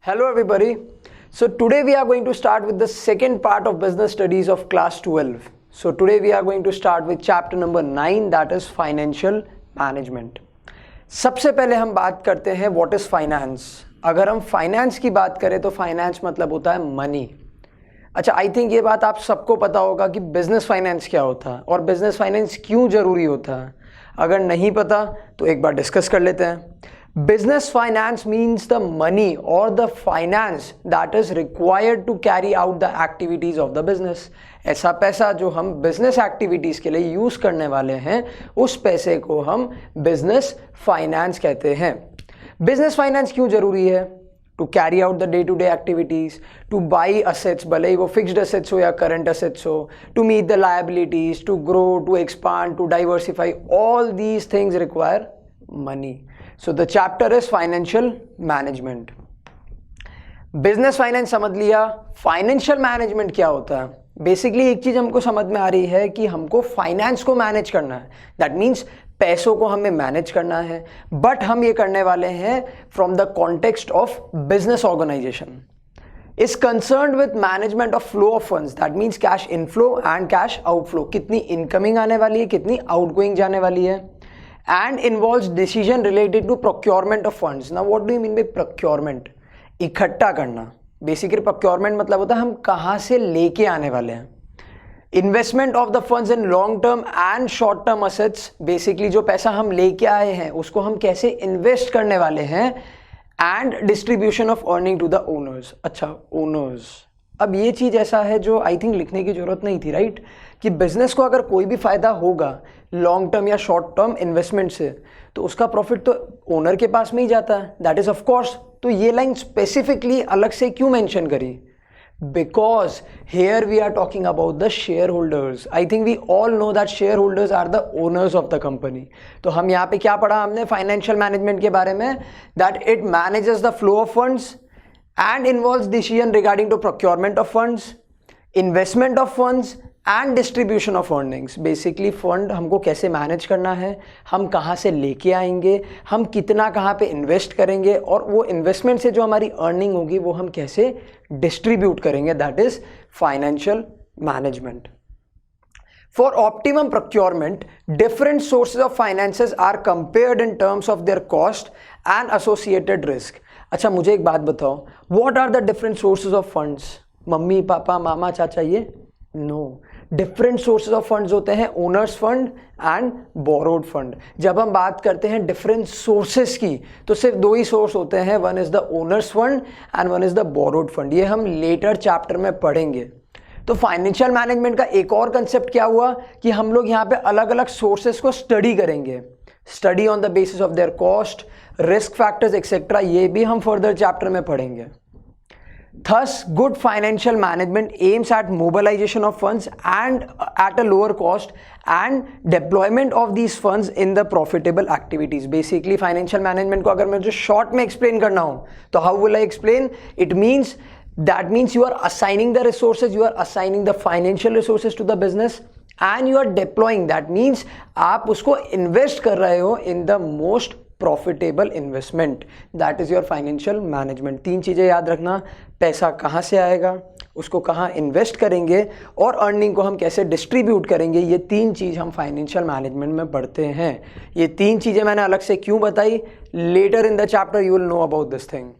Hello everybody. So today we are going to start with the second part of business studies of class 12. So today we are going to start with chapter number 9, that is financial management. सबसे पहले हम बात करते हैं what is finance. अगर हम finance की बात करें तो फाइनेंस मतलब होता है मनी. अच्छा, आई थिंक ये बात आप सबको पता होगा कि बिजनेस फाइनेंस क्या होता है और बिजनेस फाइनेंस क्यों ज़रूरी होता है. अगर नहीं पता तो एक बार डिस्कस कर लेते हैं. Business finance means the money or the finance that is required to carry out the activities of the business. ऐसा पैसा जो हम business activities के लिए यूज़ करने वाले हैं, उस पैसे को हम business finance कहते हैं. Business finance क्यों ज़रूरी है? To carry out the day-to-day activities, to buy assets, भले ही वो fixed assets हो या current assets हो, to meet the liabilities, to grow, to expand, to diversify, all these things require money. So the chapter is financial management. Business finance समझ लिया. Financial management क्या होता है? बेसिकली एक चीज हमको समझ में आ रही है कि हमको फाइनेंस को मैनेज करना है. दैट मीन्स पैसों को हमें मैनेज करना है, बट हम ये करने वाले हैं from the context of business organisation. Is concerned with management of flow of funds. That means cash inflow and cash outflow. कितनी इनकमिंग आने वाली है, कितनी आउटगोइंग जाने वाली है. And involves decision related to procurement of funds. Now what do you mean by procurement? इकट्ठा करना. Basically procurement मतलब होता है हम कहाँ से लेके आने वाले हैं. Investment of the funds in long term and short term assets. Basically जो पैसा हम लेके आए हैं उसको हम कैसे invest करने वाले हैं. And distribution of earning to the owners. अच्छा, owners. अब ये चीज़ ऐसा है जो आई थिंक लिखने की ज़रूरत नहीं थी, राइट? कि बिजनेस को अगर कोई भी फ़ायदा होगा लॉन्ग टर्म या शॉर्ट टर्म इन्वेस्टमेंट से, तो उसका प्रॉफिट तो ओनर के पास में ही जाता है. That is of course. तो ये लाइन स्पेसिफिकली अलग से क्यों मेंशन करी? Because here we are talking about the shareholders. I think we all know that shareholders are the owners of the company. तो हम यहाँ पे क्या पढ़ा हमने फाइनेंशियल मैनेजमेंट के बारे में? That it manages the flow of funds and involves decision regarding to procurement of funds, investment of funds and distribution of earnings. Basically fund हमको कैसे मैनेज करना है, हम कहाँ से लेके आएंगे, हम कितना कहाँ पे इन्वेस्ट करेंगे और वो इन्वेस्टमेंट से जो हमारी अर्निंग होगी वो हम कैसे डिस्ट्रीब्यूट करेंगे. That is financial management. For optimum procurement, different sources of finances are compared in terms of their cost and associated risk. अच्छा, मुझे एक बात बताओ, what are the different sources of funds? Mummy papa मामा चाचा ये? No. Different sources of funds होते हैं owners fund and borrowed fund. जब हम बात करते हैं different sources की तो सिर्फ दो ही source होते हैं, one is the owners fund and one is the borrowed fund. ये हम later chapter में पढ़ेंगे. तो फाइनेंशियल मैनेजमेंट का एक और कंसेप्ट क्या हुआ कि हम लोग यहाँ पे अलग अलग सोर्सेस को स्टडी करेंगे. Study on the basis of their cost, risk factors etcetera. ये भी हम फर्दर चैप्टर में पढ़ेंगे. Thus, good financial management aims at mobilization of funds and at a lower cost and deployment of these funds in the profitable activities. Basically, financial management को अगर मैं जो short में explain करना हो तो how will I explain? It means that means you are assigning the resources, you are assigning the financial resources to the business and you are deploying. That means आप उसको invest कर रहे हो in the most profitable investment. That is your financial management. तीन चीज़ें याद रखना. पैसा कहाँ से आएगा, उसको कहाँ इन्वेस्ट करेंगे और अर्निंग को हम कैसे डिस्ट्रीब्यूट करेंगे. ये तीन चीज़ हम फाइनेंशियल मैनेजमेंट में पढ़ते हैं. ये तीन चीज़ें मैंने अलग से क्यों बताई? Later in the chapter you will know about this thing.